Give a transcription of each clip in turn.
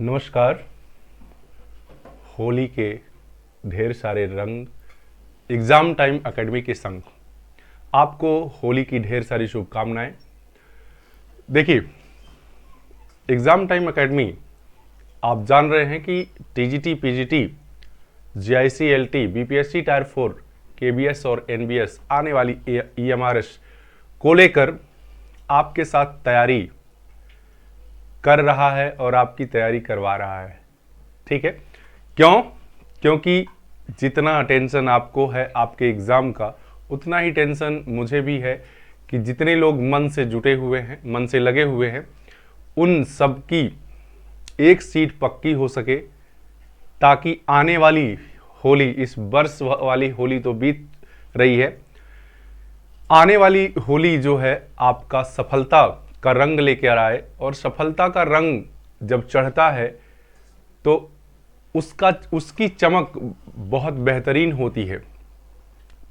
नमस्कार। होली के ढेर सारे रंग एग्ज़ाम टाइम एकेडमी के संग आपको होली की ढेर सारी शुभकामनाएं। देखिए, एग्ज़ाम टाइम एकेडमी आप जान रहे हैं कि TGT, PGT, GIC, LT, BPSC tyre 4, KBS और एनबीएस आने वाली ईएमआरएस को लेकर आपके साथ तैयारी कर रहा है और आपकी तैयारी करवा रहा है। ठीक है, क्यों? क्योंकि जितना टेंशन आपको है आपके एग्ज़ाम का, उतना ही टेंशन मुझे भी है कि जितने लोग मन से जुटे हुए हैं, मन से लगे हुए हैं, उन सब की एक सीट पक्की हो सके, ताकि आने वाली होली, इस वर्ष वाली होली तो बीत रही है, आने वाली होली जो है आपका सफलता का रंग लेकर आए। और सफलता का रंग जब चढ़ता है तो उसकी चमक बहुत बेहतरीन होती है।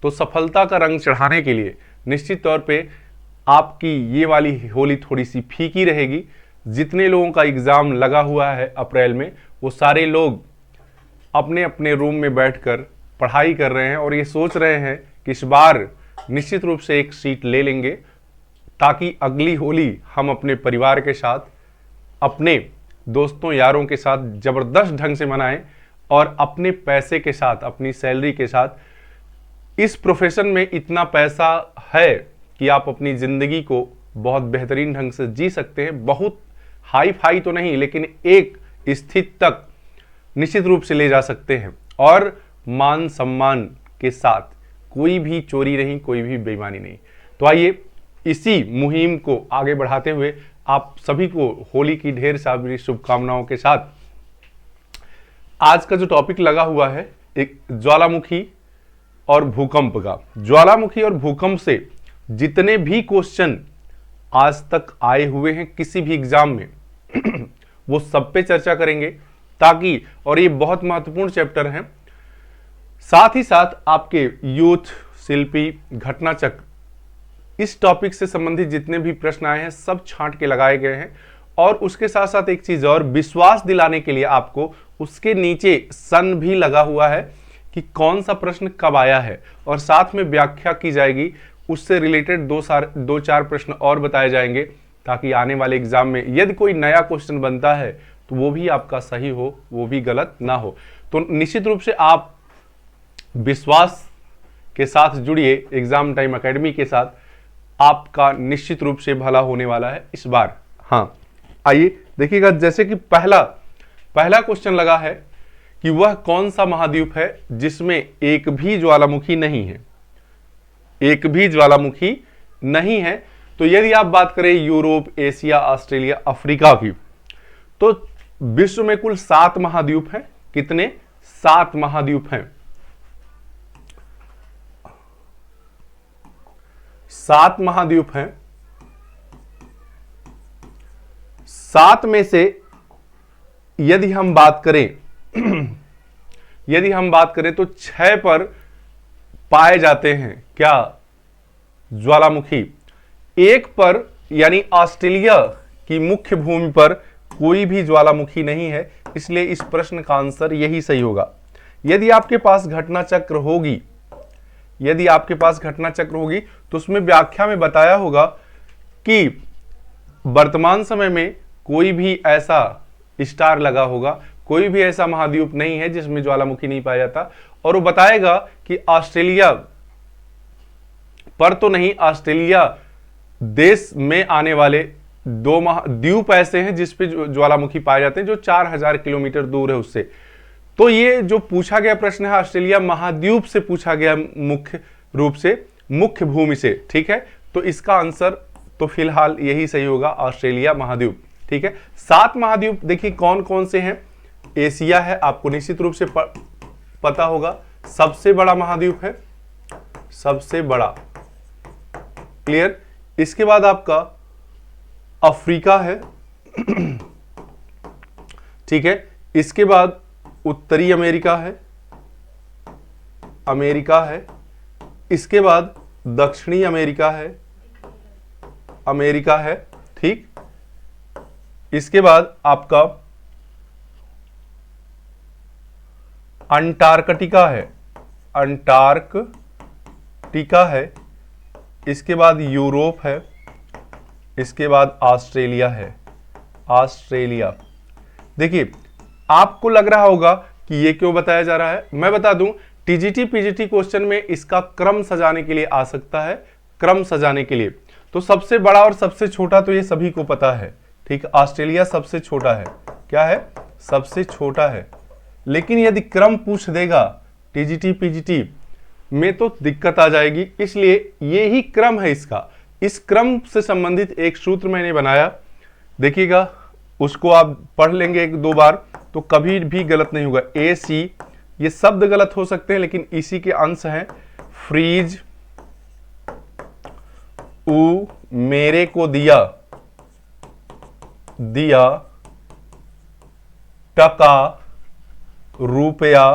तो सफलता का रंग चढ़ाने के लिए निश्चित तौर पे आपकी ये वाली होली थोड़ी सी फीकी रहेगी। जितने लोगों का एग्ज़ाम लगा हुआ है अप्रैल में, वो सारे लोग अपने अपने रूम में बैठकर पढ़ाई कर रहे हैं और ये सोच रहे हैं कि इस बार निश्चित रूप से एक सीट ले लेंगे, ताकि अगली होली हम अपने परिवार के साथ, अपने दोस्तों यारों के साथ ज़बरदस्त ढंग से मनाएं और अपने पैसे के साथ, अपनी सैलरी के साथ। इस प्रोफेशन में इतना पैसा है कि आप अपनी ज़िंदगी को बहुत बेहतरीन ढंग से जी सकते हैं। बहुत हाई फाई तो नहीं, लेकिन एक स्थिति तक निश्चित रूप से ले जा सकते हैं, और मान सम्मान के साथ। कोई भी चोरी नहीं, कोई भी बेईमानी नहीं। तो आइए इसी मुहिम को आगे बढ़ाते हुए आप सभी को होली की ढेर सारी शुभकामनाओं के साथ आज का जो टॉपिक लगा हुआ है, एक ज्वालामुखी और भूकंप का। ज्वालामुखी और भूकंप से जितने भी क्वेश्चन आज तक आए हुए हैं किसी भी एग्जाम में वो सब पे चर्चा करेंगे, ताकि, और ये बहुत महत्वपूर्ण चैप्टर है, साथ ही साथ आपके यूथ, शिल्पी, घटना चक्र, इस टॉपिक से संबंधित जितने भी प्रश्न आए हैं सब छांट के लगाए गए हैं। और उसके साथ साथ एक चीज और, विश्वास दिलाने के लिए आपको उसके नीचे सन भी लगा हुआ है कि कौन सा प्रश्न कब आया है, और साथ में व्याख्या की जाएगी, उससे रिलेटेड दो चार प्रश्न और बताए जाएंगे, ताकि आने वाले एग्जाम में यदि कोई नया क्वेश्चन बनता है तो वो भी आपका सही हो, वो भी गलत ना हो। तो निश्चित रूप से आप विश्वास के साथ जुड़िए एग्जाम टाइम एकेडमी के साथ, आपका निश्चित रूप से भला होने वाला है इस बार। हाँ, आइए देखिएगा, जैसे कि पहला क्वेश्चन लगा है कि वह कौन सा महाद्वीप है जिसमें एक भी ज्वालामुखी नहीं है। एक भी ज्वालामुखी नहीं है। तो यदि आप बात करें यूरोप, एशिया, ऑस्ट्रेलिया, अफ्रीका की, तो विश्व में कुल 7 महाद्वीप हैं। कितने? 7 महाद्वीप हैं। 7 महाद्वीप हैं। 7 में से यदि हम बात करें तो 6 पर पाए जाते हैं क्या? ज्वालामुखी। 1 पर, यानी ऑस्ट्रेलिया की मुख्य भूमि पर कोई भी ज्वालामुखी नहीं है, इसलिए इस प्रश्न का आंसर यही सही होगा। यदि आपके पास घटना चक्र होगी, तो उसमें व्याख्या में बताया होगा कि वर्तमान समय में कोई भी ऐसा स्टार लगा होगा, कोई भी ऐसा महाद्वीप नहीं है जिसमें ज्वालामुखी नहीं पाया जाता। और वो बताएगा कि ऑस्ट्रेलिया पर तो नहीं, ऑस्ट्रेलिया देश में आने वाले 2 महाद्वीप ऐसे हैं जिस पे ज्वालामुखी पाए जाते हैं, जो 4000 किलोमीटर दूर है उससे। तो ये जो पूछा गया प्रश्न है ऑस्ट्रेलिया महाद्वीप से पूछा गया, मुख्य रूप से मुख्य भूमि से। ठीक है, तो इसका आंसर तो फिलहाल यही सही होगा, ऑस्ट्रेलिया महाद्वीप। ठीक है, 7 महाद्वीप देखिए कौन कौन से हैं। एशिया है, आपको निश्चित रूप से पता होगा, सबसे बड़ा महाद्वीप है, सबसे बड़ा, क्लियर। इसके बाद आपका अफ्रीका है, ठीक है। इसके बाद उत्तरी अमेरिका है, इसके बाद दक्षिणी अमेरिका है, ठीक। इसके बाद आपका अंटार्कटिका है, अंटार्कटिका है, इसके बाद यूरोप है, इसके बाद ऑस्ट्रेलिया है, ऑस्ट्रेलिया। देखिए आपको लग रहा होगा कि ये क्यों बताया जा रहा है, मैं बता दूं, टीजीटी पीजीटी क्वेश्चन में इसका क्रम सजाने के लिए आ सकता है, क्रम सजाने के लिए। तो सबसे बड़ा और सबसे छोटा तो ये सभी को पता है, ठीक, ऑस्ट्रेलिया सबसे छोटा है, क्या है, सबसे छोटा है। लेकिन यदि क्रम पूछ देगा टीजीटी पीजीटी में तो दिक्कत आ जाएगी, इसलिए ये ही क्रम है इसका। इस क्रम से संबंधित एक सूत्र मैंने बनाया, देखिएगा, उसको आप पढ़ लेंगे एक दो बार तो कभी भी गलत नहीं होगा। ए सी, ये शब्द गलत हो सकते हैं लेकिन इसी के अंश हैं। फ्रीज, ऊ मेरे को दिया, दिया, टका रुपया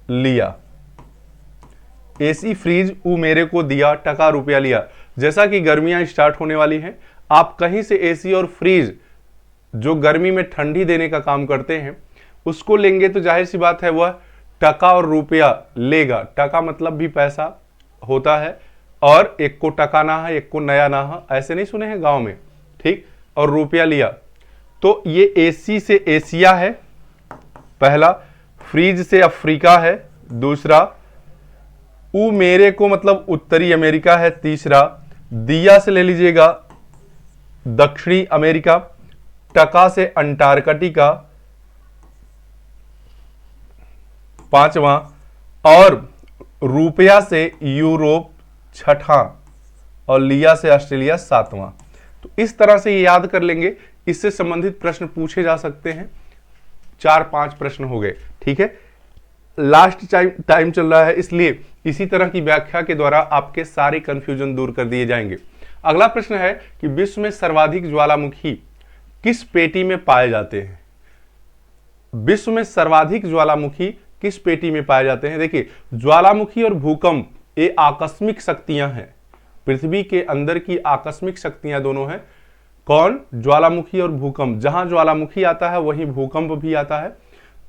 लिया। एसी फ्रीज ऊ मेरे को दिया, टका रुपया लिया। जैसा कि गर्मियां स्टार्ट होने वाली हैं, आप कहीं से एसी और फ्रीज जो गर्मी में ठंडी देने का काम करते हैं उसको लेंगे तो जाहिर सी बात है वह टका और रुपया लेगा। टका मतलब भी पैसा होता है, और एक को टका ना है, एक को नया ना है, ऐसे नहीं सुने हैं गांव में, ठीक, और रुपया लिया। तो ये एसी से एशिया है पहला, फ्रीज से अफ्रीका है दूसरा, ऊ मेरे को मतलब उत्तरी अमेरिका है तीसरा, दिया से ले लीजिएगा दक्षिणी अमेरिका, टका से अंटार्कटिका पांचवा, और रुपया से यूरोप छठा, और लिया से ऑस्ट्रेलिया सातवां। तो इस तरह से ये याद कर लेंगे, इससे संबंधित प्रश्न पूछे जा सकते हैं। 4-5 प्रश्न हो गए, ठीक है। लास्ट टाइम चल रहा है, इसलिए इसी तरह की व्याख्या के द्वारा आपके सारे कंफ्यूजन दूर कर दिए जाएंगे। अगला प्रश्न है कि विश्व में सर्वाधिक ज्वालामुखी किस पेटी में पाए जाते हैं। विश्व में सर्वाधिक ज्वालामुखी किस पेटी में पाए जाते हैं। देखिए, ज्वालामुखी और भूकंप ये आकस्मिक शक्तियां हैं, पृथ्वी के अंदर की आकस्मिक शक्तियां दोनों हैं। कौन, ज्वालामुखी और भूकंप। जहां ज्वालामुखी आता है वहीं भूकंप भी आता है।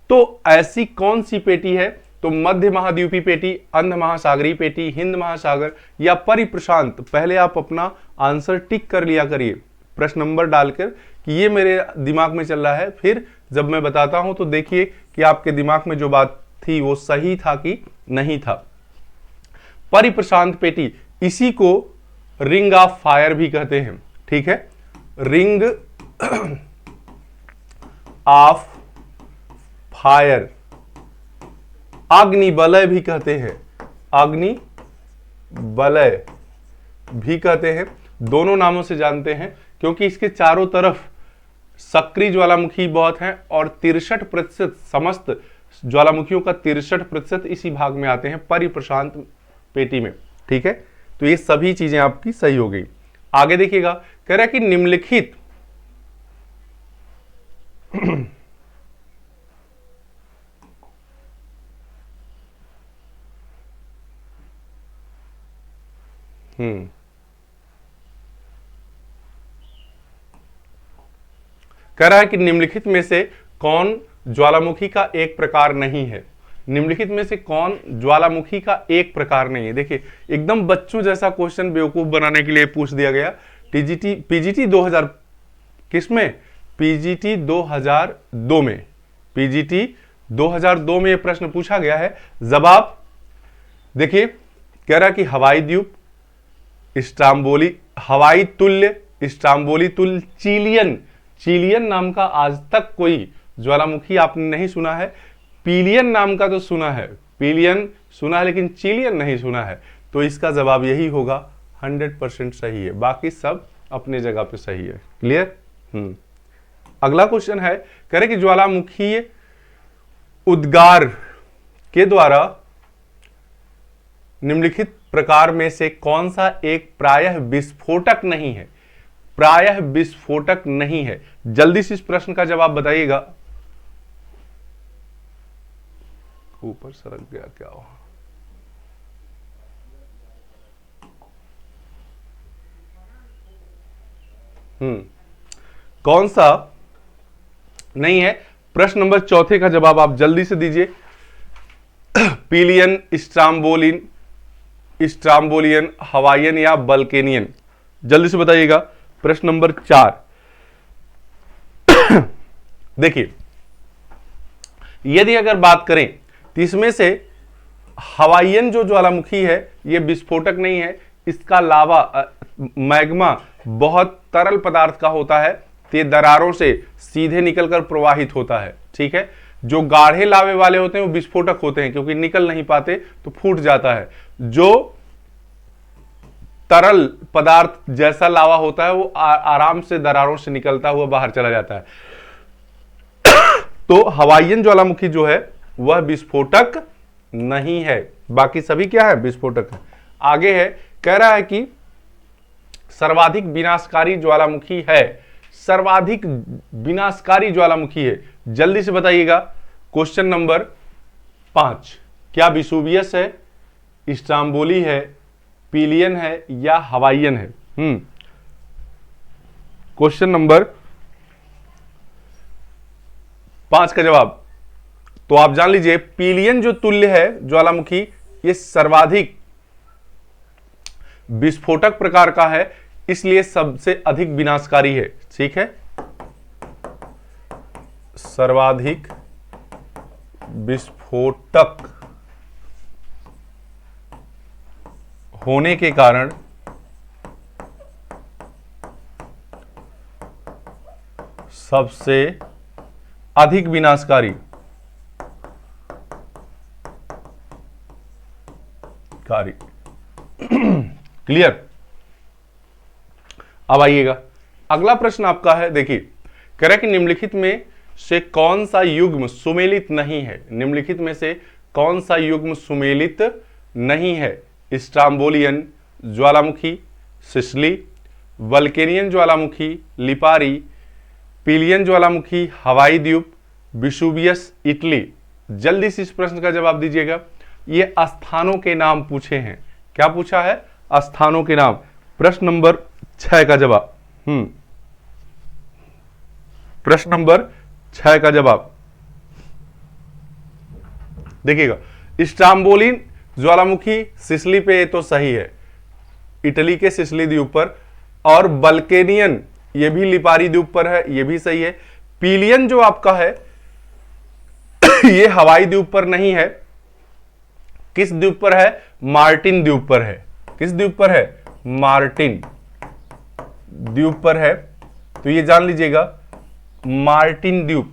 तो ऐसी कौन सी पेटी है, तो मध्य महाद्वीपीय पेटी, अंध महासागरीय पेटी, हिंद महासागर या परिप्रशांत। पहले आप अपना आंसर टिक कर लिया करिए प्रश्न नंबर डालकर कि ये मेरे दिमाग में चल रहा है, फिर जब मैं बताता हूं तो देखिए कि आपके दिमाग में जो बात थी वो सही था कि नहीं था। परिप्रशांत पेटी, इसी को रिंग ऑफ फायर भी कहते हैं, ठीक है, रिंग ऑफ फायर, अग्निवलय भी कहते हैं, अग्निवलय भी कहते हैं। दोनों नामों से जानते हैं क्योंकि इसके चारों तरफ सक्रिय ज्वालामुखी बहुत हैं और 63% समस्त ज्वालामुखियों का 63% इसी भाग में आते हैं, परिप्रशांत पेटी में, ठीक है। तो ये सभी चीजें आपकी सही हो गई। आगे देखिएगा, कह रहा है कि निम्नलिखित कह रहा है कि निम्नलिखित में से कौन ज्वालामुखी का एक प्रकार नहीं है। निम्नलिखित में से कौन ज्वालामुखी का एक प्रकार नहीं है। देखिए, एकदम बच्चों जैसा क्वेश्चन बेवकूफ बनाने के लिए पूछ दिया गया। टीजीटी पीजीटी 2000 किसमें, पीजीटी 2002 में, पीजीटी 2002 में यह प्रश्न पूछा गया है। जवाब देखिए, कह रहा है कि हवाई द्वीप, इस्तांबुली, हवाई तुल्य, इस्तांबुली तुल्य, चिलियन, चिलियन नाम का आज तक कोई ज्वालामुखी आपने नहीं सुना है। पिलियन नाम का तो सुना है, पिलियन सुना है लेकिन चिलियन नहीं सुना है। तो इसका जवाब यही होगा, 100% सही है, बाकी सब अपने जगह पे सही है। क्लियर। अगला क्वेश्चन है, कह रहे कि ज्वालामुखी उद्गार के द्वारा निम्नलिखित प्रकार में से कौन सा एक प्रायः विस्फोटक नहीं है। प्रायः विस्फोटक नहीं है। जल्दी से इस प्रश्न का जवाब बताइएगा। ऊपर सरक गया क्या हुआ। कौन सा नहीं है प्रश्न नंबर चौथे का जवाब आप जल्दी से दीजिए। पीलियन, स्ट्राम्बोलियन, हवाइयन या बल्केनियन, जल्दी से बताइएगा। प्रश्न नंबर 4। देखिए, यदि अगर बात करें तो इसमें से हवाइयन जो ज्वालामुखी है यह विस्फोटक नहीं है, इसका लावा मैग्मा बहुत तरल पदार्थ का होता है, ये दरारों से सीधे निकलकर प्रवाहित होता है। ठीक है, जो गाढ़े लावे वाले होते हैं वो विस्फोटक होते हैं क्योंकि निकल नहीं पाते तो फूट जाता है। जो तरल पदार्थ जैसा लावा होता है वो आराम से दरारों से निकलता हुआ बाहर चला जाता है। तो हवाइयन ज्वालामुखी जो है वह विस्फोटक नहीं है, बाकी सभी क्या है, विस्फोटक है। आगे है, कह रहा है कि सर्वाधिक विनाशकारी ज्वालामुखी है, सर्वाधिक विनाशकारी ज्वालामुखी है, जल्दी से बताइएगा। क्वेश्चन नंबर 5, क्या विसुवियस है, स्ट्राम्बोली है, पीलियन है या हवाइयन है? क्वेश्चन नंबर 5 का जवाब तो आप जान लीजिए, पीलियन जो तुल्य है ज्वालामुखी ये सर्वाधिक विस्फोटक प्रकार का है, इसलिए सबसे अधिक विनाशकारी है। ठीक है, सर्वाधिक विस्फोटक होने के कारण सबसे अधिक विनाशकारी क्लियर। अब आइएगा, अगला प्रश्न आपका है। देखिए, कह रहा है कि निम्नलिखित में से कौन सा युग्म सुमेलित नहीं है, निम्नलिखित में से कौन सा युग्म सुमेलित नहीं है? स्ट्राम्बोलियन ज्वालामुखी, सिसली, वल्केनियन ज्वालामुखी, लिपारी, पीलियन ज्वालामुखी, हवाई द्वीप, विसुवियस, इटली। जल्दी से इस प्रश्न का जवाब दीजिएगा। ये स्थानों के नाम पूछे हैं। क्या पूछा है? स्थानों के नाम। प्रश्न नंबर 6 का जवाब। प्रश्न नंबर 6 का जवाब देखिएगा, स्ट्राम्बोलिन ज्वालामुखी सिसली पे तो सही है, इटली के सिसली द्वीप पर, और बल्केनियन ये भी लिपारी द्वीप पर है, ये भी सही है। पीलियन जो आपका है ये हवाई द्वीप पर नहीं है, किस द्वीप पर है? मार्टिन द्वीप पर है। किस द्वीप पर है? मार्टिन द्वीप पर है, तो ये जान लीजिएगा, मार्टिन द्वीप।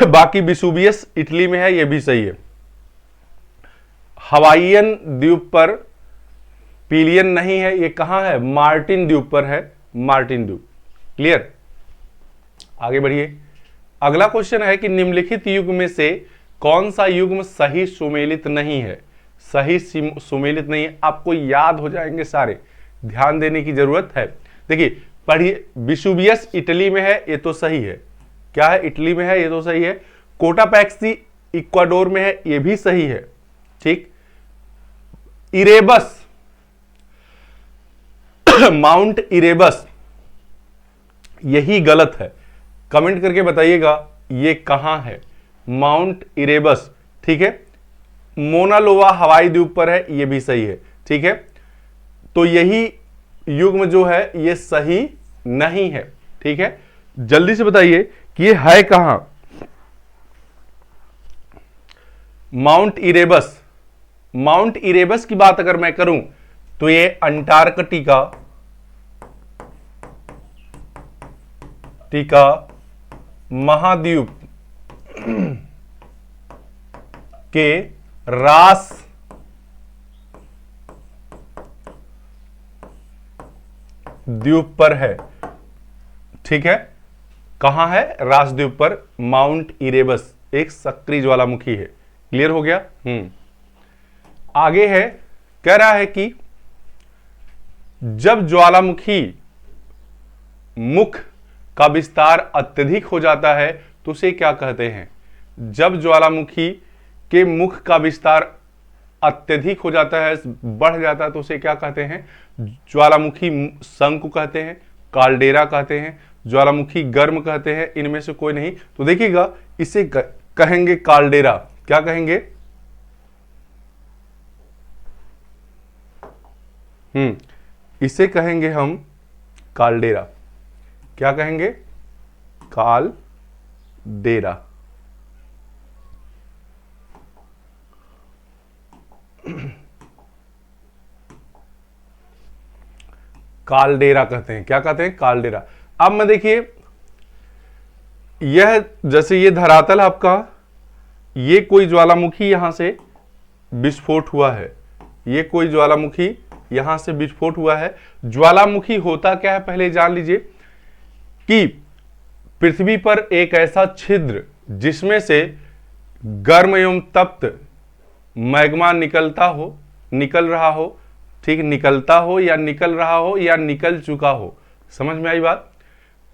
बाकी विसुवियस इटली में है, ये भी सही है। हवाइयन द्वीप पर पीलियन नहीं है, ये कहां है? मार्टिन द्वीप पर है, मार्टिन द्वीप। क्लियर। आगे बढ़िए, अगला क्वेश्चन है कि निम्नलिखित युग्म में से कौन सा युग्म सही सुमेलित नहीं है? सही सुमेलित नहीं है, आपको याद हो जाएंगे सारे, ध्यान देने की जरूरत है। देखिए पढ़िए, विसुवियस इटली में है, ये तो सही है। क्या है? इटली में है, ये तो सही है। कोटापैक्सी इक्वाडोर में है, ये भी सही है। ठीक। इरेबस, माउंट इरेबस, यही गलत है। कमेंट करके बताइएगा ये कहां है, माउंट इरेबस। ठीक है। मोनालोवा हवाई द्वीप पर है, ये भी सही है। ठीक है, तो यही युग्म जो है ये सही नहीं है। ठीक है, जल्दी से बताइए कि ये है कहां? Mount Erebus. माउंट इरेबस की बात अगर मैं करूं तो ये अंटार्कटिका महाद्वीप के रास द्वीप पर है। ठीक है, कहां है? रास द्वीप पर माउंट इरेबस एक सक्रिय ज्वालामुखी है। क्लियर हो गया? आगे है, कह रहा है कि जब ज्वालामुखी मुख का विस्तार अत्यधिक हो जाता है तो उसे क्या कहते हैं? जब ज्वालामुखी के मुख का विस्तार अत्यधिक हो जाता है, बढ़ जाता है, तो उसे क्या कहते हैं? ज्वालामुखी शंकु कहते हैं, काल्डेरा कहते हैं, ज्वालामुखी गर्म कहते हैं, इनमें से कोई नहीं। तो देखिएगा इसे कहेंगे काल्डेरा। क्या कहेंगे? इसे कहेंगे हम काल्डेरा। क्या कहेंगे? काल्डेरा। काल्डेरा कहते हैं। क्या कहते हैं? काल्डेरा। अब मैं देखिए, यह जैसे ये धरातल आपका, ये कोई ज्वालामुखी यहां से विस्फोट हुआ है, ये कोई ज्वालामुखी यहां से विस्फोट हुआ है। ज्वालामुखी होता क्या है पहले जान लीजिए, कि पृथ्वी पर एक ऐसा छिद्र जिसमें से गर्म एवं तप्त मैग्मा निकल रहा हो, ठीक, निकलता हो या निकल रहा हो या निकल चुका हो। समझ में आई बात?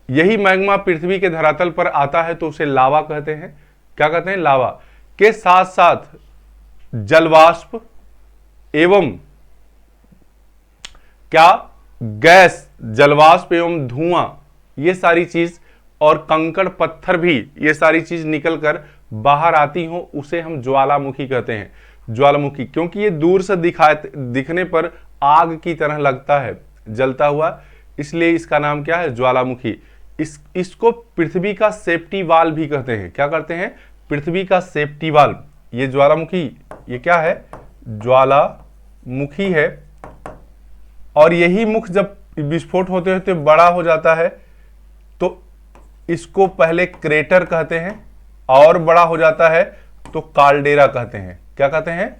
यही मैग्मा पृथ्वी के धरातल पर आता है तो उसे लावा कहते हैं। क्या कहते हैं? लावा। के साथ साथ जलवाष्प एवं क्या गैस, जलवाष्प एवं धुआं, ये सारी चीज, और कंकड़ पत्थर भी, ये सारी चीज निकलकर बाहर आती हो, उसे हम ज्वालामुखी कहते हैं। ज्वालामुखी, क्योंकि ये दूर से दिखने पर आग की तरह लगता है, जलता हुआ, इसलिए इसका नाम क्या है? ज्वालामुखी। इसको पृथ्वी का सेफ्टी वाल्व भी कहते हैं। क्या करते हैं? पृथ्वी का सेफ्टी वाल्व। ये ज्वालामुखी, ये क्या है? ज्वालामुखी है। और यही मुख जब विस्फोट होते होते बड़ा हो जाता है तो इसको पहले क्रेटर कहते हैं, और बड़ा हो जाता है तो काल्डेरा कहते हैं। क्या कहते हैं?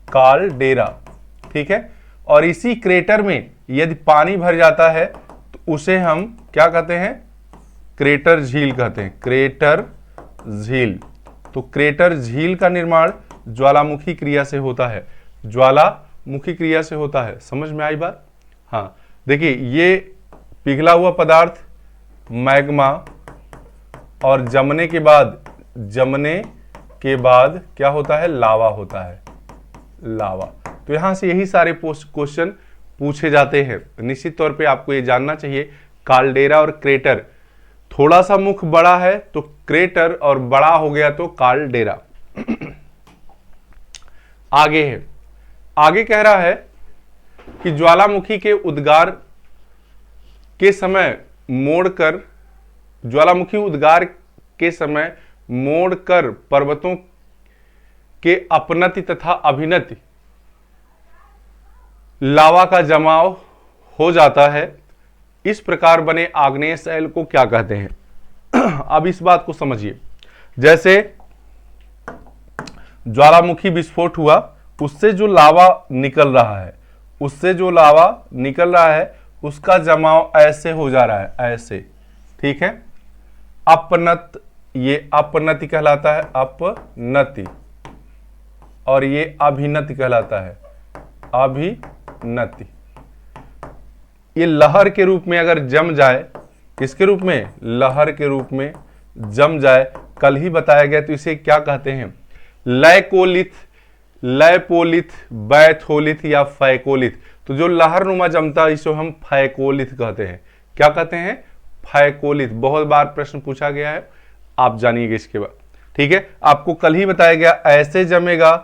काल्डेरा। ठीक है। और इसी क्रेटर में यदि पानी भर जाता है तो उसे हम क्या कहते हैं? क्रेटर झील कहते हैं। क्रेटर झील। तो क्रेटर झील का निर्माण ज्वालामुखी क्रिया से होता है। ज्वालामुखी क्रिया से होता है। समझ में आई बात? हाँ, देखिए ये पिघला हुआ पदार्थ मैग्मा, और जमने के बाद क्या होता है? लावा होता है। लावा। तो यहां से यही सारे क्वेश्चन पूछे जाते हैं। निश्चित तौर पे आपको ये जानना चाहिए, काल्डेरा और क्रेटर, थोड़ा सा मुख बड़ा है तो क्रेटर, और बड़ा हो गया तो काल्डेरा। आगे है, आगे कह रहा है कि ज्वालामुखी के उद्गार के समय मोड़कर, ज्वालामुखी उद्गार के समय मोड़कर पर्वतों के अपनति तथा अभिनति लावा का जमाव हो जाता है। इस प्रकार बने आग्नेय शैल को क्या कहते हैं? अब इस बात को समझिए, जैसे ज्वालामुखी विस्फोट हुआ, उससे जो लावा निकल रहा है, उसका जमाव ऐसे हो जा रहा है, ऐसे। ठीक है। अपनत, ये अपनति कहलाता है, अपनति, और ये अभिनति कहलाता है, अभिनति। ये लहर के रूप में अगर जम जाए, किसके रूप में? लहर के रूप में जम जाए, कल ही बताया गया, तो इसे क्या कहते हैं? लैकोलिथ, लैपोलिथ, बैथोलिथ या फैकोलिथ। तो जो लहरनुमा जमता है इसे हम फैकोलिथ कहते हैं। क्या कहते हैं? फैकोलिथ। बहुत बार प्रश्न पूछा गया है, आप जानिएगा इसके बाद। ठीक है। आपको कल ही बताया गया, ऐसे जमेगा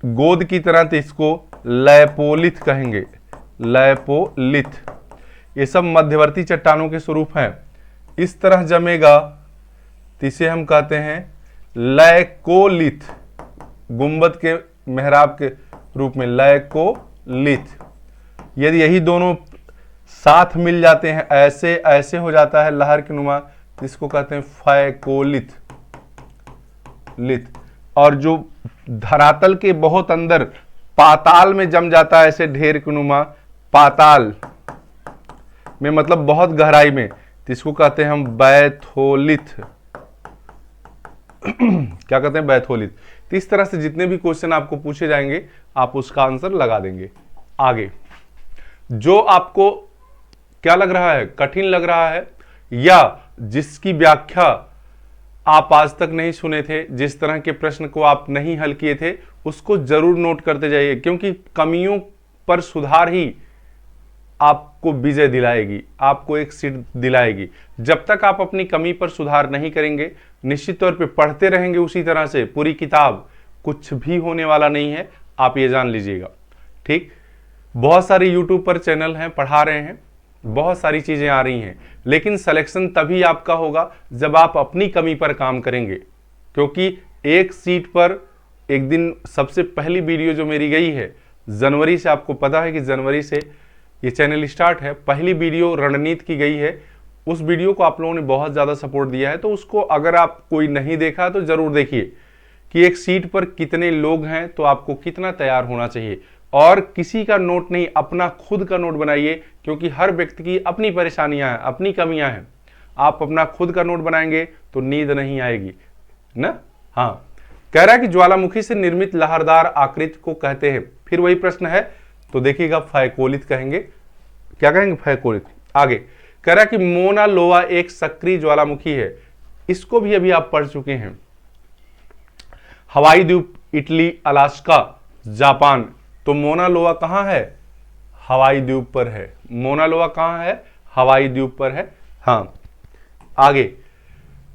गोद की तरह तो इसको लैपोलिथ कहेंगे, लैपोलिथ। ये सब मध्यवर्ती चट्टानों के स्वरूप हैं। इस तरह जमेगा तो इसे हम कहते हैं लैकोलिथ, गुंबद के मेहराब के रूप में, लैकोलिथ। यदि यही दोनों साथ मिल जाते हैं, ऐसे ऐसे हो जाता है लहर के नुमा, तो इसको कहते हैं फैकोलिथ, लिथ। और जो धरातल के बहुत अंदर पाताल में जम जाता है ऐसे ढेर के नुमा, पाताल में मतलब बहुत गहराई में, तो इसको कहते हैं हम बैथोलिथ। क्या कहते हैं? बैथोलिथ। तो इस तरह से जितने भी क्वेश्चन आपको पूछे जाएंगे आप उसका आंसर लगा देंगे। आगे जो आपको क्या लग रहा है, कठिन लग रहा है, या जिसकी व्याख्या आप आज तक नहीं सुने थे, जिस तरह के प्रश्न को आप नहीं हल किए थे, उसको जरूर नोट करते जाइए, क्योंकि कमियों पर सुधार ही आपको विजय दिलाएगी, आपको एक सीट दिलाएगी। जब तक आप अपनी कमी पर सुधार नहीं करेंगे, निश्चित तौर पे पढ़ते रहेंगे उसी तरह से पूरी किताब, कुछ भी होने वाला नहीं है, आप ये जान लीजिएगा। ठीक, बहुत सारे यूट्यूब पर चैनल हैं, पढ़ा रहे हैं, बहुत सारी चीजें आ रही हैं, लेकिन सिलेक्शन तभी आपका होगा जब आप अपनी कमी पर काम करेंगे। क्योंकि एक सीट पर एक दिन सबसे पहली वीडियो जो मेरी गई है जनवरी से, आपको पता है कि जनवरी से ये चैनल स्टार्ट है, पहली वीडियो रणनीति की गई है। उस वीडियो को आप लोगों ने बहुत ज़्यादा सपोर्ट दिया है, तो उसको अगर आप कोई नहीं देखा तो ज़रूर देखिए कि एक सीट पर कितने लोग हैं, तो आपको कितना तैयार होना चाहिए। और किसी का नोट नहीं, अपना खुद का नोट बनाइए, क्योंकि हर व्यक्ति की अपनी परेशानियां हैं, अपनी कमियां हैं। आप अपना खुद का नोट बनाएंगे तो नींद नहीं आएगी ना। हाँ, कह रहा है कि ज्वालामुखी से निर्मित लहरदार आकृति को कहते हैं। फिर वही प्रश्न है, तो देखिएगा फैकोलित कहेंगे। क्या कहेंगे? फैकोलित। आगे कह रहा है कि मोना लोआ एक सक्रिय ज्वालामुखी है। इसको भी अभी आप पढ़ चुके हैं। हवाई द्वीप, इटली, अलास्का, जापान। तो मोना लोआ कहां है? हवाई द्वीप पर है। मोना लोआ कहां है? हवाई द्वीप पर है। हाँ, आगे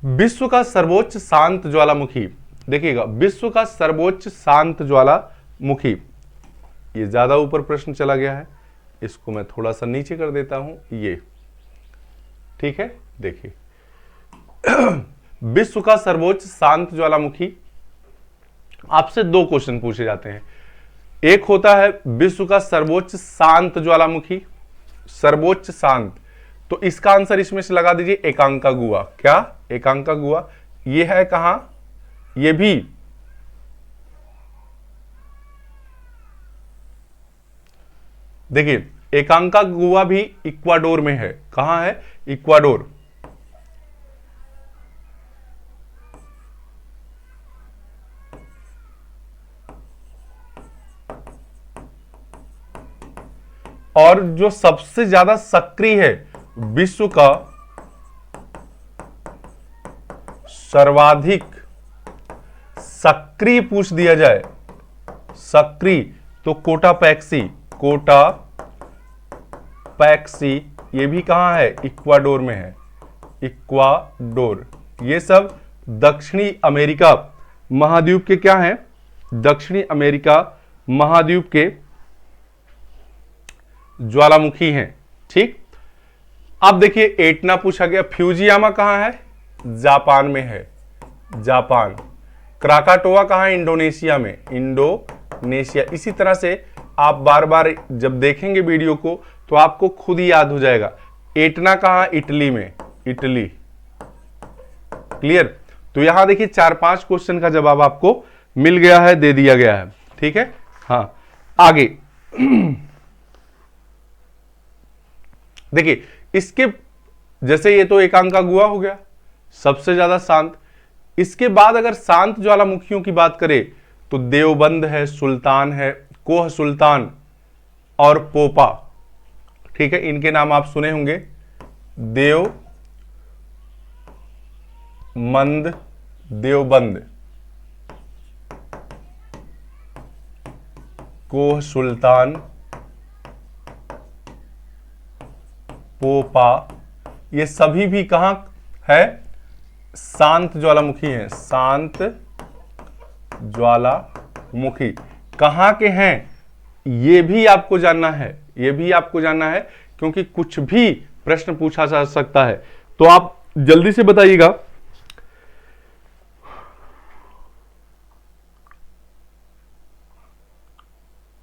विश्व का सर्वोच्च शांत ज्वालामुखी। देखिएगा, विश्व का सर्वोच्च शांत ज्वालामुखी, ये ज्यादा ऊपर प्रश्न चला गया है, इसको मैं थोड़ा सा नीचे कर देता हूं, ये ठीक है। देखिए विश्व का सर्वोच्च शांत ज्वालामुखी, आपसे दो क्वेश्चन पूछे जाते हैं। एक होता है विश्व का सर्वोच्च शांत ज्वालामुखी, सर्वोच्च शांत, तो इसका आंसर इसमें से लगा दीजिए एकांकागुआ। क्या? एकांकागुआ। ये है कहां? ये भी देखिए, एकांकागुआ भी इक्वाडोर में है। कहां है? इक्वाडोर। और जो सबसे ज्यादा सक्रिय है, विश्व का सर्वाधिक सक्रिय पूछ दिया जाए, सक्रिय, तो कोटापैक्सी। कोटापैक्सी ये भी कहां है? इक्वाडोर में है। इक्वाडोर। ये सब दक्षिणी अमेरिका महाद्वीप के क्या हैं? दक्षिणी अमेरिका महाद्वीप के ज्वालामुखी हैं। ठीक, अब देखिए एटना पूछा गया। फ्यूजियामा कहां है? जापान में है। जापान। क्राकाटोआ कहां है? इंडोनेशिया में। इंडोनेशिया। इसी तरह से आप बार बार जब देखेंगे वीडियो को तो आपको खुद ही याद हो जाएगा। एटना कहां? इटली में। इटली। क्लियर? तो यहां देखिए 4-5 क्वेश्चन का जवाब आपको मिल गया है, दे दिया गया है। ठीक है। हाँ, आगे देखिए, इसके जैसे ये तो एकांकागुआ हो गया सबसे ज्यादा शांत। इसके बाद अगर शांत ज्वालामुखियों की बात करें तो देवबंद है, सुल्तान है, कोह सुल्तान और पोपा। ठीक है, इनके नाम आप सुने होंगे। देवबंद, कोह सुल्तान, पोपा, ये सभी भी कहां है? शांत ज्वालामुखी हैं। शांत ज्वालामुखी कहां के हैं? ये भी आपको जानना है। ये भी आपको जानना है, क्योंकि कुछ भी प्रश्न पूछा जा सकता है। तो आप जल्दी से बताइएगा।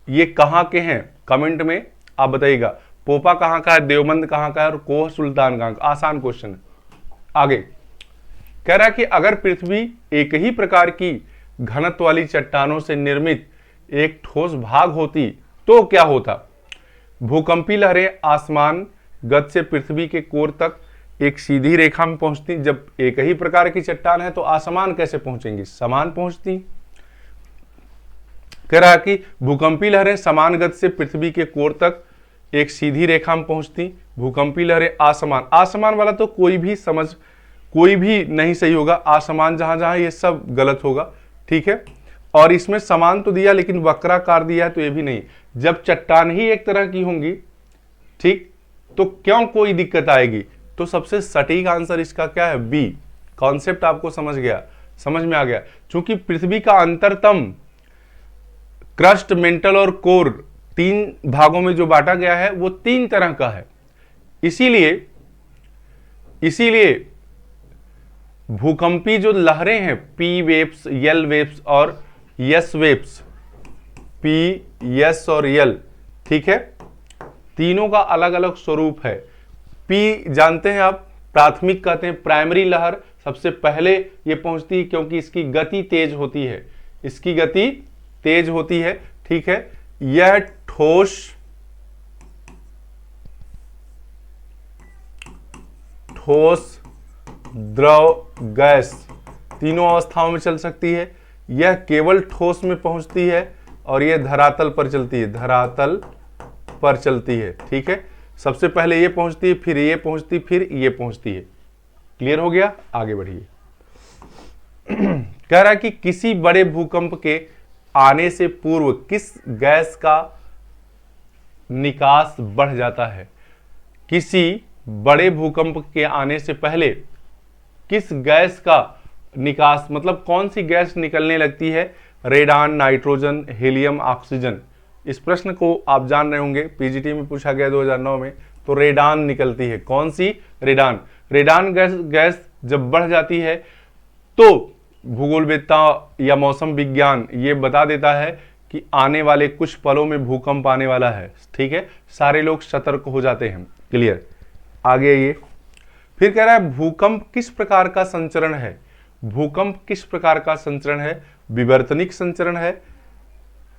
ये कहां के हैं? कमेंट में आप बताइएगा। पोपा कहां का है, देवबंद कहां का है और कोह सुल्तान कहां का? आसान क्वेश्चन है। आगे कह रहा है कि अगर पृथ्वी एक ही प्रकार की घनत्व वाली चट्टानों से निर्मित एक ठोस भाग होती तो क्या होता? भूकंपी लहरें आसमान गत से पृथ्वी के कोर तक एक सीधी रेखा में पहुंचती। जब एक ही प्रकार की चट्टान है तो आसमान कैसे पहुंचेंगी? समान पहुंचती। कह रहा है कि भूकंपी लहरें समान गति से पृथ्वी के कोर तक एक सीधी रेखा में पहुंचती। भूकंपी लहरें आसमान, आसमान वाला तो कोई भी नहीं सही होगा। आसमान जहां जहां ये सब गलत होगा। ठीक है, और इसमें समान तो दिया लेकिन वक्राकार दिया है, तो ये भी नहीं। जब चट्टान ही एक तरह की होंगी ठीक, तो क्यों कोई दिक्कत आएगी? तो सबसे सटीक आंसर इसका क्या है? बी। कॉन्सेप्ट आपको समझ में आ गया। क्योंकि पृथ्वी का अंतरतम क्रस्ट, मेंटल और कोर 3 भागों में जो बांटा गया है वो 3 तरह का है। इसीलिए भूकंपी जो लहरें हैं, पी वेव्स, यल वेव्स और यस वेव्स, पी, यस और यल, ठीक है, तीनों का अलग अलग स्वरूप है। पी जानते हैं आप, प्राथमिक कहते हैं, प्राइमरी लहर सबसे पहले ये पहुंचती है क्योंकि इसकी गति तेज होती है, ठीक है। यह ठोस, द्रव, गैस तीनों अवस्थाओं में चल सकती है। यह केवल ठोस में पहुंचती है और यह धरातल पर चलती है, ठीक है। सबसे पहले ये पहुंचती है, फिर ये पहुंचती, फिर ये पहुंचती है। क्लियर हो गया? आगे बढ़िए। कह रहा है कि किसी बड़े भूकंप के आने से पूर्व किस गैस का निकास बढ़ जाता है? किसी बड़े भूकंप के आने से पहले किस गैस का निकास, मतलब कौन सी गैस निकलने लगती है? Radon, nitrogen, helium, oxygen. इस प्रश्न को आप जान रहे होंगे, पीजीटी में पूछा गया 2009 में। तो रेडान निकलती है। कौन सी? रेडान गैस जब बढ़ जाती है तो भूगोलवेत्ता या मौसम विज्ञान ये बता देता है कि आने वाले कुछ पलों में भूकंप आने वाला है, ठीक है। सारे लोग सतर्क हो जाते हैं। क्लियर? आगे ये फिर कह रहा है भूकंप किस प्रकार का संचरण है? भूकंप किस प्रकार का संचरण है? विवर्तनिक संचरण है,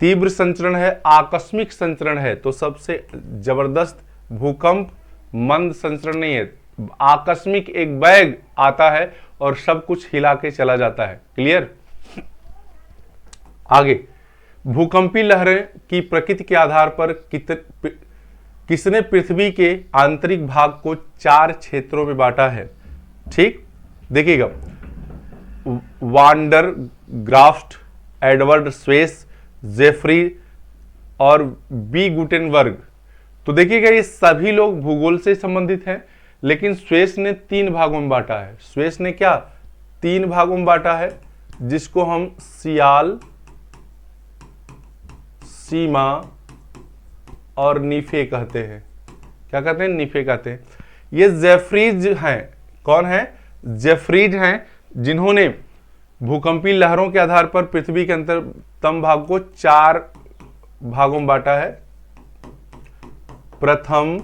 तीव्र संचरण है, आकस्मिक संचरण है। तो सबसे जबरदस्त भूकंप मंद संचरण नहीं है, आकस्मिक एक वेग आता है और सब कुछ हिला के चला जाता है। क्लियर? आगे, भूकंपी लहरें की प्रकृति के आधार पर किसने पृथ्वी के आंतरिक भाग को 4 क्षेत्रों में बांटा है? ठीक, देखिएगा, Van der Gracht, Edward Suess, Jeffrey और बी गुटेनबर्ग। तो देखिएगा ये सभी लोग भूगोल से संबंधित हैं, लेकिन स्वेस ने 3 भागों में बांटा है। स्वेस ने क्या 3 भागों में बांटा है, जिसको हम सियाल, सीमा और नीफे कहते हैं। क्या कहते हैं? नीफे कहते हैं। ये जेफरीज हैं। कौन है? जेफरीज हैं, जिन्होंने भूकंपी लहरों के आधार पर पृथ्वी के अंतरतम भाग को 4 भागों में बांटा है। प्रथम,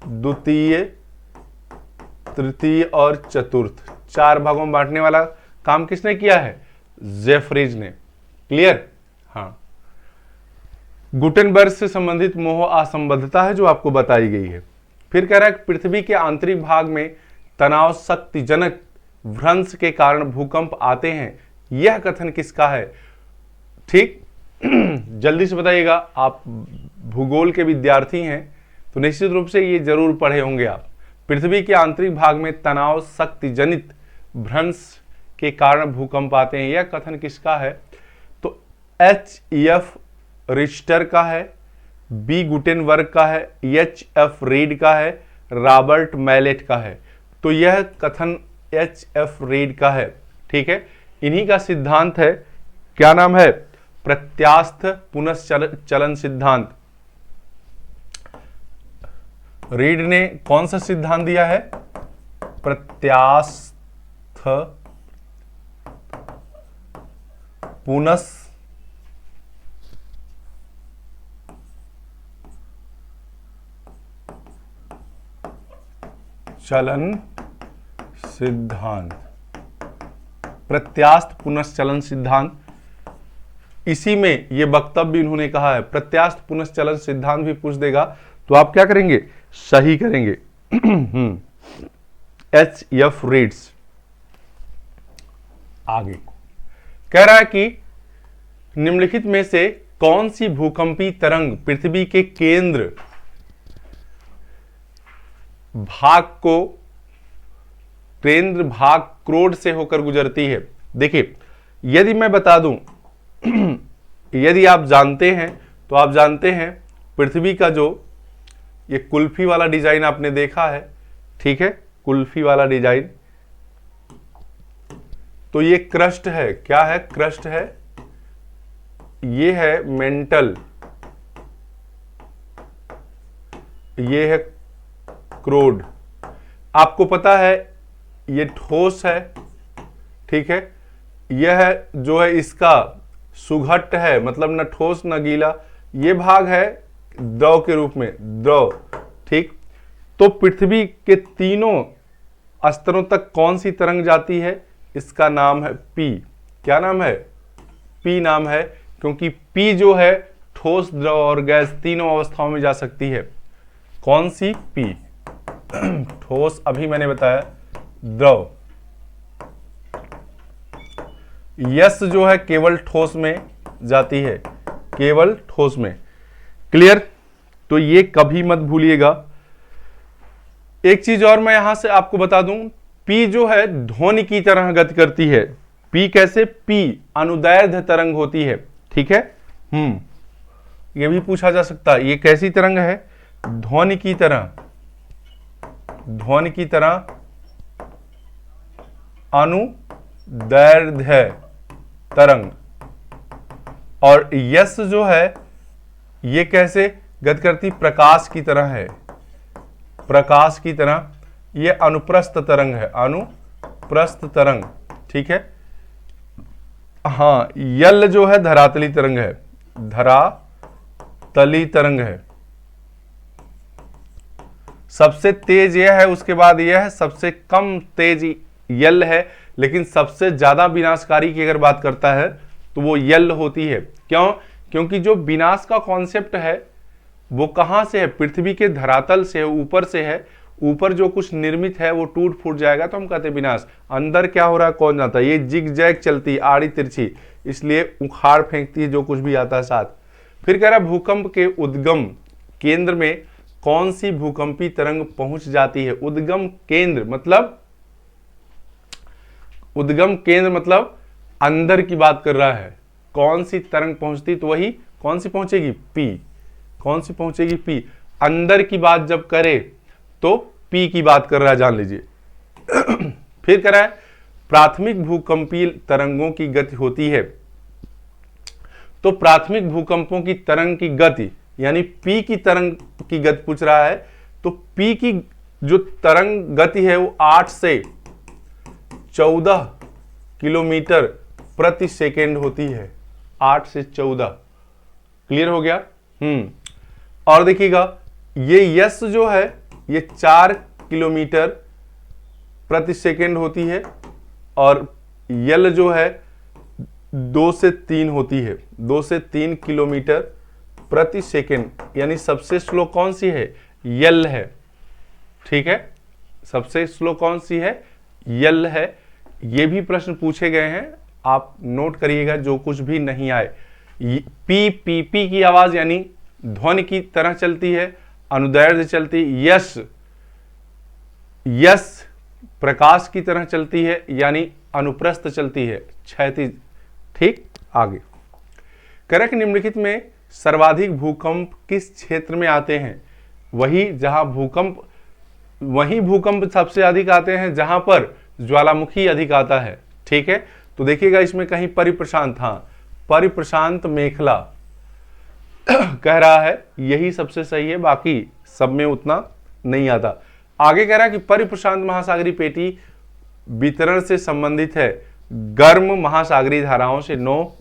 द्वितीय, तृतीय और चतुर्थ। 4 भागों में बांटने वाला काम किसने किया है? जेफरीज ने। क्लियर? हाँ। गुटेनबर्ग से संबंधित मोह असंबद्धता है जो आपको बताई गई है। फिर कह रहा है पृथ्वी के आंतरिक भाग में तनाव शक्तिजनक भ्रंश के कारण भूकंप आते हैं। यह कथन किसका है? ठीक, जल्दी से बताइएगा। आप भूगोल के विद्यार्थी हैं तो निश्चित रूप से ये जरूर पढ़े होंगे आप। पृथ्वी के आंतरिक भाग में तनाव शक्तिजनित भ्रंश के कारण भूकंप आते हैं। यह कथन किसका है? तो H.F. रिश्टर का है, बी गुटेनबर्ग का है, H.F. रीड का है, रॉबर्ट मैलेट का है। तो यह कथन H.F. रीड का है, ठीक है। इन्हीं का सिद्धांत है, क्या नाम है? प्रत्यास्थ पुनश्चलन सिद्धांत। रीड ने कौन सा सिद्धांत दिया है? प्रत्यास्थ पुनश्चलन सिद्धांत। प्रत्यास्थ पुनश्चलन सिद्धांत, इसी में ये वक्तव्य इन्होंने कहा है। प्रत्यास्थ पुनश्चलन सिद्धांत भी पूछ देगा तो आप क्या करेंगे? सही करेंगे। H.F. रीड्स। आगे कह रहा है कि निम्नलिखित में से कौन सी भूकंपी तरंग पृथ्वी के केंद्र भाग क्रोड से होकर गुजरती है? देखिए, यदि मैं बता दूं, यदि आप जानते हैं तो आप जानते हैं पृथ्वी का जो ये कुल्फी वाला डिजाइन आपने देखा है, ठीक है, कुल्फी वाला डिजाइन। तो ये क्रस्ट है, क्या है, क्रस्ट है। ये है मेंटल, ये है क्रोड। आपको पता है ये ठोस है, ठीक है, यह है जो है इसका सुघट्ट है, मतलब न ठोस न गीला। ये भाग है द्रव के रूप में, द्रव, ठीक। तो पृथ्वी के तीनों स्तरों तक कौन सी तरंग जाती है, इसका नाम है पी। क्या नाम है, पी नाम है, क्योंकि पी जो है ठोस, द्रव और गैस तीनों अवस्थाओं में जा सकती है। कौन सी, पी। ठोस अभी मैंने बताया, द्रव। यस जो है केवल ठोस में जाती है, केवल ठोस में। क्लियर। तो ये कभी मत भूलिएगा। एक चीज और मैं यहां से आपको बता दूं, पी जो है ध्वनि की तरह गति करती है। पी कैसे, पी अनुदैर्ध्य तरंग होती है, ठीक है। ये भी पूछा जा सकता है, ये कैसी तरंग है, ध्वनि की तरह, ध्वनि की तरह अनुदैर्ध्य तरंग। और यस जो है ये कैसे गति करती, प्रकाश की तरह है, प्रकाश की तरह। ये अनुप्रस्थ तरंग है, अनुप्रस्थ तरंग, ठीक है। हाँ, यल जो है धरातली तरंग है, धरातली तरंग है। सबसे तेज यह है, उसके बाद यह है, सबसे कम तेज यल है, लेकिन सबसे ज्यादा विनाशकारी की अगर बात करता है तो वो यल होती है। क्यों, क्योंकि जो विनाश का कॉन्सेप्ट है वो कहां से है, पृथ्वी के धरातल से है, ऊपर से है। ऊपर जो कुछ निर्मित है वो टूट फूट जाएगा तो हम कहते हैं विनाश। अंदर क्या हो रहा है कौन जानता है। ये जिग जैग चलती, आड़ी तिरछी, इसलिए उखाड़ फेंकती है जो कुछ भी आता है साथ। फिर कह रहा है भूकंप के उद्गम केंद्र में कौन सी भूकंपी तरंग पहुंच जाती है। उद्गम केंद्र मतलब, उद्गम केंद्र मतलब अंदर की बात कर रहा है। कौन सी तरंग पहुंचती, तो वही कौन सी पहुंचेगी, पी। कौन सी पहुंचेगी, पी। अंदर की बात जब करे तो पी की बात कर रहा है, जान लीजिए। फिर कह रहा है प्राथमिक भूकंपीय तरंगों की गति होती है। तो प्राथमिक भूकंपों की तरंग की गति यानी पी की तरंग की गति पूछ रहा है। तो पी की जो तरंग गति है वो 8 से 14 किलोमीटर प्रति सेकेंड होती है, 8 से 14। क्लियर हो गया। और देखिएगा ये यस जो है ये 4 किलोमीटर प्रति सेकेंड होती है, और यल जो है 2 से 3 होती है, 2 से 3 किलोमीटर प्रति सेकेंड। यानी सबसे स्लो कौन सी है, यल है, ठीक है। सबसे स्लो कौन सी है, यल है। ये भी प्रश्न पूछे गए हैं, आप नोट करिएगा जो कुछ भी नहीं आए। पी पी पी की आवाज यानी ध्वनि की तरह चलती है, अनुदैर्ध्य चलती। यस यस प्रकाश की तरह चलती है यानी अनुप्रस्थ चलती है, क्षैतिज, ठीक। आगे करक निम्नलिखित में सर्वाधिक भूकंप किस क्षेत्र में आते हैं। वही भूकंप सबसे अधिक आते हैं जहां पर ज्वालामुखी अधिक आता है, ठीक है। तो देखिएगा इसमें कहीं परिप्रशांत, हाँ परिप्रशांत मेखला कह रहा है, यही सबसे सही है, बाकी सब में उतना नहीं आता। आगे कह रहा है कि परिप्रशांत महासागरीय पेटी वितरण से संबंधित है, गर्म महासागरीय धाराओं से। 9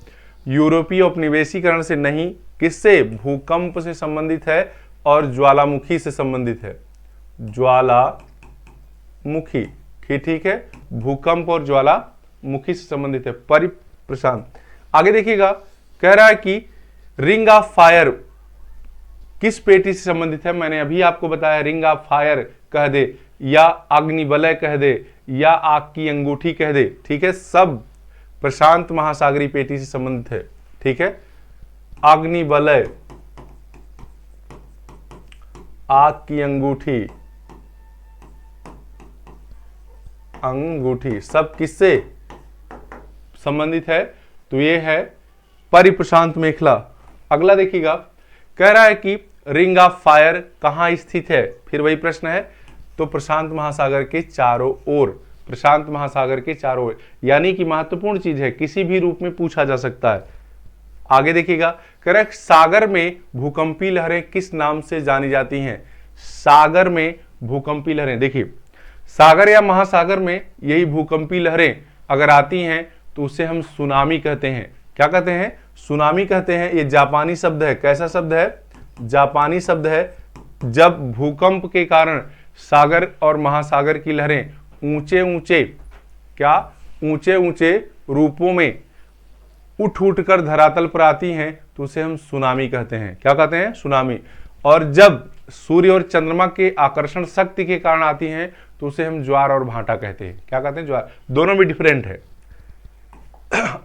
यूरोपीय उपनिवेशीकरण से नहीं, किससे, भूकंप से संबंधित है और ज्वालामुखी से संबंधित है, ज्वालामुखी, ठीक है। भूकंप और ज्वालामुखी से संबंधित है, परिप्रशांत। आगे देखिएगा कह रहा है कि रिंग ऑफ फायर किस पेटी से संबंधित है। मैंने अभी आपको बताया, रिंग ऑफ फायर कह दे या अग्निवलय कह दे या आग की अंगूठी कह दे, ठीक है, सब प्रशांत महासागरीय पेटी से संबंधित है, ठीक है। अग्निवलय, आग की अंगूठी, अंगूठी सब किससे संबंधित है, तो ये है परिप्रशांत मेखला। अगला देखिएगा कह रहा है कि रिंग ऑफ फायर कहाँ स्थित है? फिर वही प्रश्न है, तो प्रशांत महासागर के चारों ओर, प्रशांत महासागर के चारों ओर, यानी कि महत्वपूर्ण चीज है, किसी भी रूप में पूछा जा सकता है। आगे देखिएगा, करेक्ट, सागर में भूकंपी लहरें किस नाम से जानी जाती हैं? सागर में भूकंपी लहरें, देखिए सागर या महासागर में यही भूकंपी लहरें अगर आती हैं तो उसे हम सुनामी कहते हैं। क्या कहते हैं? सुनामी कहते हैं। ये जापानी शब्द है। कैसा शब्द है? जापानी शब्द है। जब भूकंप के कारण सागर और महासागर की लहरें ऊंचे ऊंचे, क्या, ऊंचे ऊंचे रूपों में उठ उठ कर धरातल पर आती हैं तो उसे हम सुनामी कहते हैं। क्या कहते हैं? सुनामी। और जब सूर्य और चंद्रमा के आकर्षण शक्ति के कारण आती हैं तो उसे हम ज्वार और भाटा कहते हैं। क्या कहते हैं? ज्वार। दोनों में डिफरेंट है।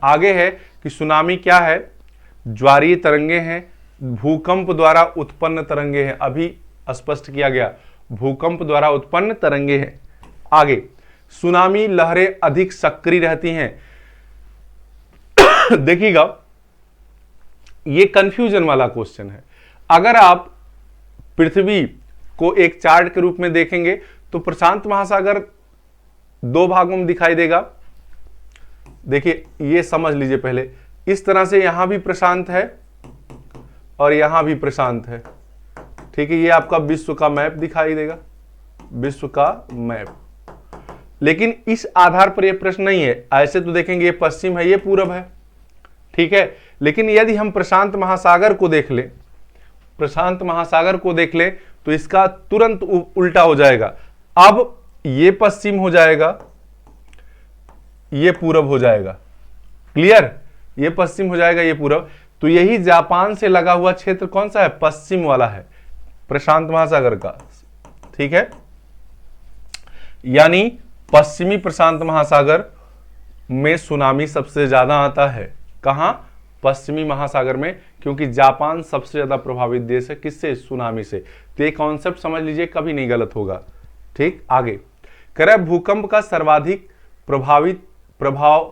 आगे है कि सुनामी क्या है? ज्वारीय तरंगे हैं, भूकंप द्वारा उत्पन्न तरंगे हैं। अभी स्पष्ट किया गया, भूकंप द्वारा उत्पन्न तरंगे हैं। आगे, सुनामी लहरें अधिक सक्रिय रहती हैं। देखिएगा, ये कंफ्यूजन वाला क्वेश्चन है। अगर आप पृथ्वी को एक चार्ट के रूप में देखेंगे तो प्रशांत महासागर दो भागों में दिखाई देगा। देखिए, ये समझ लीजिए पहले, इस तरह से यहां भी प्रशांत है और यहां भी प्रशांत है। ठीक है, ये आपका विश्व का मैप दिखाई देगा, विश्व का मैप। लेकिन इस आधार पर यह प्रश्न नहीं है। ऐसे तो देखेंगे ये पश्चिम है, ये पूरब है, ठीक है। लेकिन यदि हम प्रशांत महासागर को देख लें, प्रशांत महासागर को देख लें तो इसका तुरंत उल्टा हो जाएगा। अब ये पश्चिम हो जाएगा, ये पूरब हो जाएगा। क्लियर? ये पश्चिम हो जाएगा, ये पूरब। तो यही जापान से लगा हुआ क्षेत्र कौन सा है? पश्चिम वाला है, प्रशांत महासागर का। ठीक है, यानी पश्चिमी प्रशांत महासागर में सुनामी सबसे ज्यादा आता है। कहां? पश्चिमी महासागर में, क्योंकि जापान सबसे ज्यादा प्रभावित देश है। किससे? सुनामी से। तो ये कॉन्सेप्ट समझ लीजिए, कभी नहीं गलत होगा। ठीक, आगे कह भूकंप का सर्वाधिक प्रभाव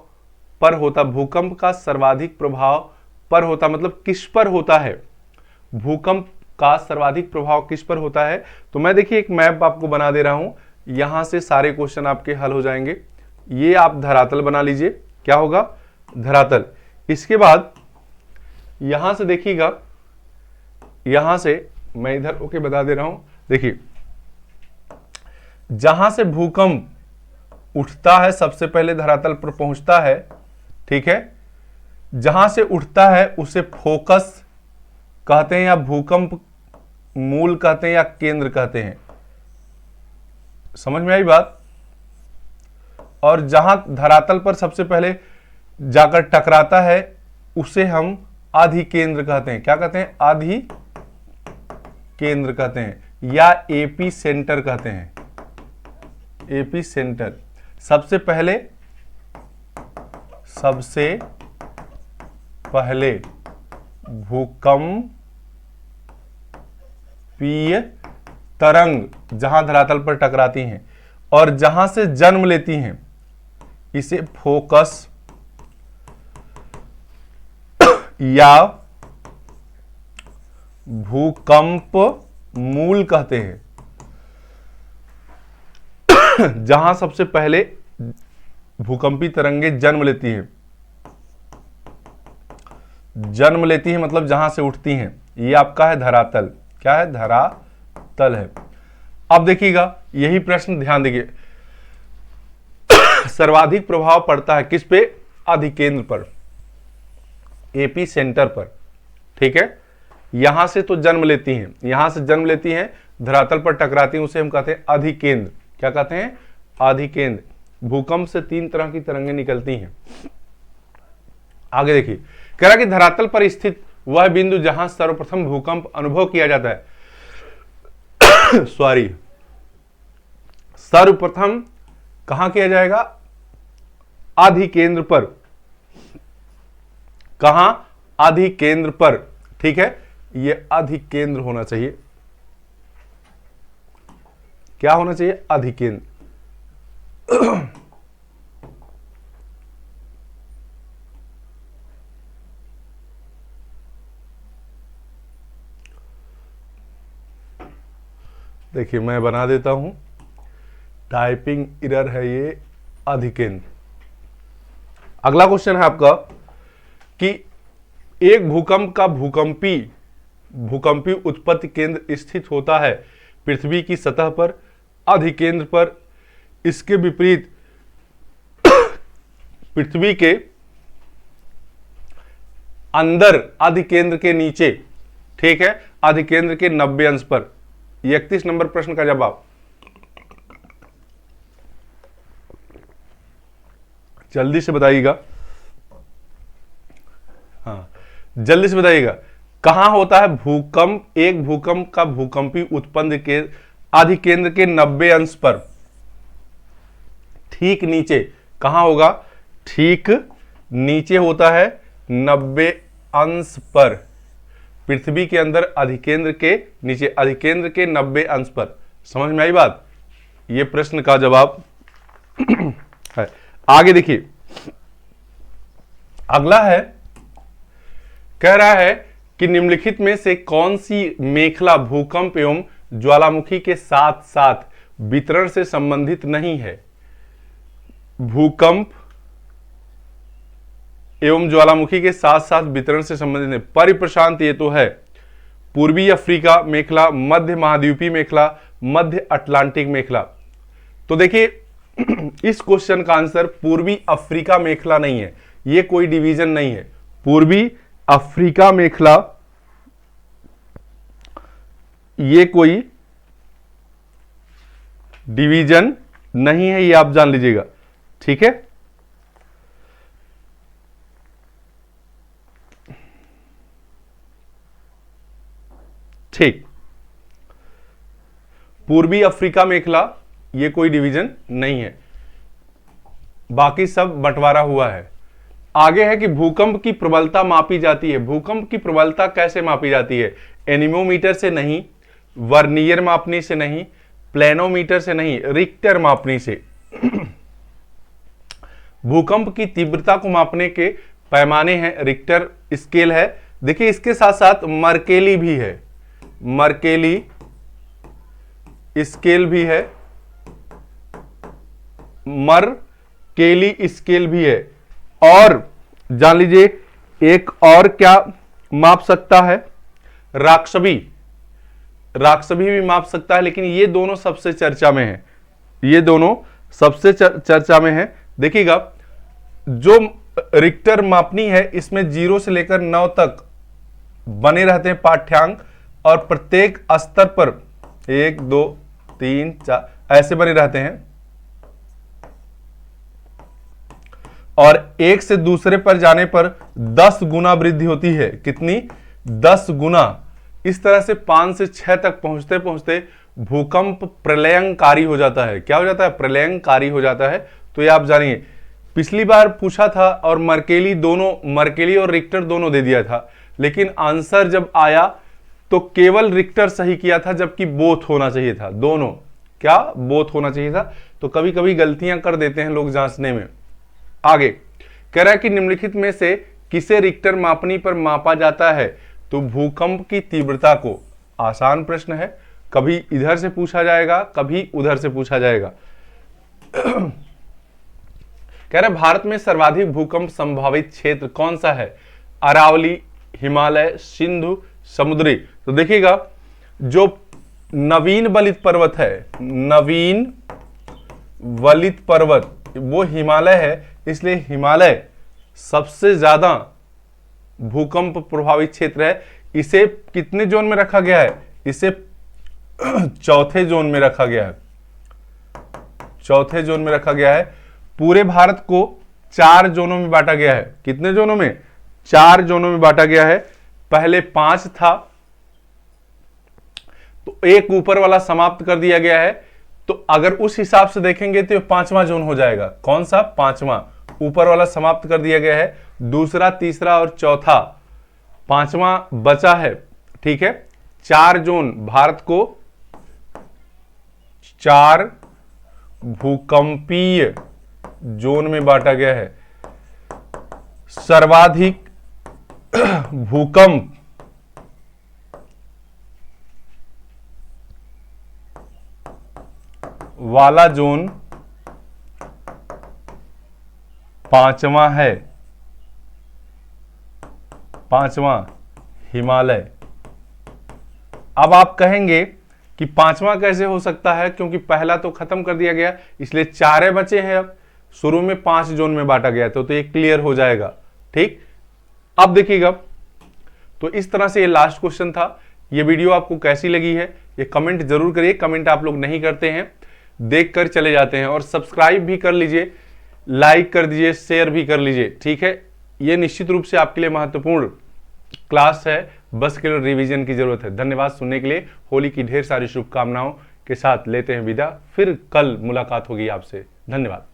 पर होता, भूकंप का सर्वाधिक प्रभाव पर होता मतलब किस पर होता है? भूकंप का सर्वाधिक प्रभाव किस पर होता है? तो मैं देखिए एक मैप आपको बना दे रहा हूं, यहां से सारे क्वेश्चन आपके हल हो जाएंगे। ये आप धरातल बना लीजिए, क्या होगा? धरातल। इसके बाद यहां से देखिएगा, यहां से मैं इधर ओके बता दे रहा हूं। देखिए, जहां से भूकंप उठता है सबसे पहले धरातल पर पहुंचता है, ठीक है। जहां से उठता है उसे फोकस कहते हैं, या भूकंप मूल कहते हैं, या केंद्र कहते हैं। समझ में आई बात? और जहां धरातल पर सबसे पहले जाकर टकराता है उसे हम अधिकेंद्र कहते हैं। क्या कहते हैं? अधिकेंद्र कहते हैं, या एपी सेंटर कहते हैं। AP centre. सबसे पहले भूकंपीय तरंग जहां धरातल पर टकराती हैं और जहां से जन्म लेती हैं, इसे फोकस या भूकंप मूल कहते हैं। जहां सबसे पहले भूकंपी तरंगे जन्म लेती हैं, जन्म लेती हैं मतलब जहां से उठती हैं, ये आपका है धरातल। क्या है? धरातल है। अब देखिएगा, यही प्रश्न ध्यान दीजिए, सर्वाधिक प्रभाव पड़ता है किस पे? अधिकेंद्र पर, एपी सेंटर पर। ठीक है, यहां से तो जन्म लेती हैं, यहां से जन्म लेती हैं, धरातल पर टकराती हैं, उसे हम कहते हैं अधिकेंद्र। क्या कहते हैं? अधिकेंद्र। भूकंप से 3 तरह की तरंगें निकलती हैं। आगे देखिए, कह रहा कि धरातल पर स्थित वह बिंदु जहां सर्वप्रथम भूकंप अनुभव किया जाता है सॉरी, सर्वप्रथम कहां किया जाएगा? अधिकेंद्र पर। कहां? अधिकेंद्र पर। ठीक है, यह अधिकेंद्र होना चाहिए। क्या होना चाहिए? अधिकेंद्र। देखिए मैं बना देता हूं, टाइपिंग एरर है ये, अधिकेंद्र। अगला क्वेश्चन है आपका कि एक भूकंप का भूकंपी उत्पत्ति केंद्र स्थित होता है पृथ्वी की सतह पर, अधिकेंद्र पर। इसके विपरीत पृथ्वी के अंदर अधिकेंद्र के नीचे, ठीक है, अधिकेंद्र के 90 अंश पर। 31 नंबर प्रश्न का जवाब। जल्दी से बताइएगा, हाँ जल्दी से बताइएगा, कहां होता है भूकंप? एक भूकंप का भूकंपी उत्पन्न के अधिकेंद्र के 90 अंश पर, ठीक नीचे। कहां होगा? ठीक नीचे होता है 90 अंश पर, पृथ्वी के अंदर अधिकेंद्र के नीचे, अधिकेंद्र के 90 अंश पर। समझ में आई बात? ये प्रश्न का जवाब है। आगे देखिए, अगला है, कह रहा है कि निम्नलिखित में से कौन सी मेखला भूकंप एवं ज्वालामुखी के साथ साथ वितरण से संबंधित नहीं है? भूकंप एवं ज्वालामुखी के साथ साथ वितरण से संबंधित है। परिप्रशांत ये तो है, पूर्वी अफ्रीका मेखला, मध्य महाद्वीपीय मेखला, मध्य अटलांटिक मेखला। तो देखिए इस क्वेश्चन का आंसर पूर्वी अफ्रीका मेखला नहीं है, ये कोई डिवीजन नहीं है। पूर्वी अफ्रीका मेखला ये कोई डिवीजन नहीं है, ये आप जान लीजिएगा, ठीक है। ठीक, पूर्वी अफ्रीका मेखला ये कोई डिवीजन नहीं है, बाकी सब बंटवारा हुआ है। आगे है कि भूकंप की प्रबलता मापी जाती है। भूकंप की प्रबलता कैसे मापी जाती है? एनीमोमीटर से नहीं, वर्नियर मापनी से नहीं, प्लेनोमीटर से नहीं, रिक्टर मापनी से। भूकंप की तीव्रता को मापने के पैमाने हैं, रिक्टर स्केल है। देखिए इसके साथ साथ मर्केली भी है, मर्केली स्केल भी है, मर्केली स्केल भी है। और जान लीजिए एक और क्या माप सकता है? राक्षवी, राक्षवी भी माप सकता है, लेकिन ये दोनों सबसे चर्चा में है, ये दोनों सबसे चर्चा में है। देखिएगा जो रिक्टर मापनी है इसमें 0 से लेकर 9 तक बने रहते हैं पाठ्यांक, और प्रत्येक स्तर पर 1 2 3 4 ऐसे बने रहते हैं, और एक से दूसरे पर जाने पर 10 गुना वृद्धि होती है। कितनी? 10 गुना। इस तरह से 5 से 6 तक पहुंचते पहुंचते भूकंप प्रलयंकारी हो जाता है। क्या हो जाता है? प्रलयंकारी हो जाता है। तो ये आप जानिए, पिछली बार पूछा था और मर्केली दोनों, मर्केली और रिक्टर दोनों दे दिया था, लेकिन आंसर जब आया तो केवल रिक्टर सही किया था, जबकि बोथ होना चाहिए था। दोनों क्या? बोथ होना चाहिए था। तो कभी कभी गलतियां कर देते हैं लोग जांचने में। आगे कह रहा है कि निम्नलिखित में से किसे रिक्टर मापनी पर मापा जाता है? तो भूकंप की तीव्रता को। आसान प्रश्न है, कभी इधर से पूछा जाएगा, कभी उधर से पूछा जाएगा। कह रहा है भारत में सर्वाधिक भूकंप संभावित क्षेत्र कौन सा है? अरावली, हिमालय, सिंधु, समुद्री। तो देखिएगा जो नवीन वलित पर्वत है, नवीन वलित पर्वत वो हिमालय है, इसलिए हिमालय सबसे ज्यादा भूकंप प्रभावित क्षेत्र है। इसे कितने जोन में रखा गया है? इसे चौथे जोन में रखा गया है, चौथे जोन में रखा गया है। पूरे भारत को 4 जोनों में बांटा गया है। कितने जोनों में? 4 जोनों में बांटा गया है। पहले 5 था, तो एक ऊपर वाला समाप्त कर दिया गया है। तो अगर उस हिसाब से देखेंगे तो 5वां जोन हो जाएगा। कौन सा? 5वां। ऊपर वाला समाप्त कर दिया गया है, दूसरा, तीसरा और चौथा, 5वां बचा है, ठीक है। 4 जोन, भारत को 4 भूकंपीय जोन में बांटा गया है। सर्वाधिक भूकंप वाला जोन पांचवा है, पांचवा हिमालय। अब आप कहेंगे कि पांचवा कैसे हो सकता है, क्योंकि पहला तो खत्म कर दिया गया, इसलिए 4 बचे हैं। अब शुरू में 5 जोन में बांटा गया तो ये क्लियर हो जाएगा। ठीक, अब देखिएगा, तो इस तरह से ये लास्ट क्वेश्चन था। ये वीडियो आपको कैसी लगी है ये कमेंट जरूर करिए। कमेंट आप लोग नहीं करते हैं, देख कर चले जाते हैं। और सब्सक्राइब भी कर लीजिए, लाइक कर दीजिए, शेयर भी कर लीजिए। ठीक है, ये निश्चित रूप से आपके लिए महत्वपूर्ण क्लास है, बस केवल रिवीजन की जरूरत है। धन्यवाद सुनने के लिए। होली की ढेर सारी शुभकामनाओं के साथ लेते हैं विदा, फिर कल मुलाकात होगी आपसे। धन्यवाद।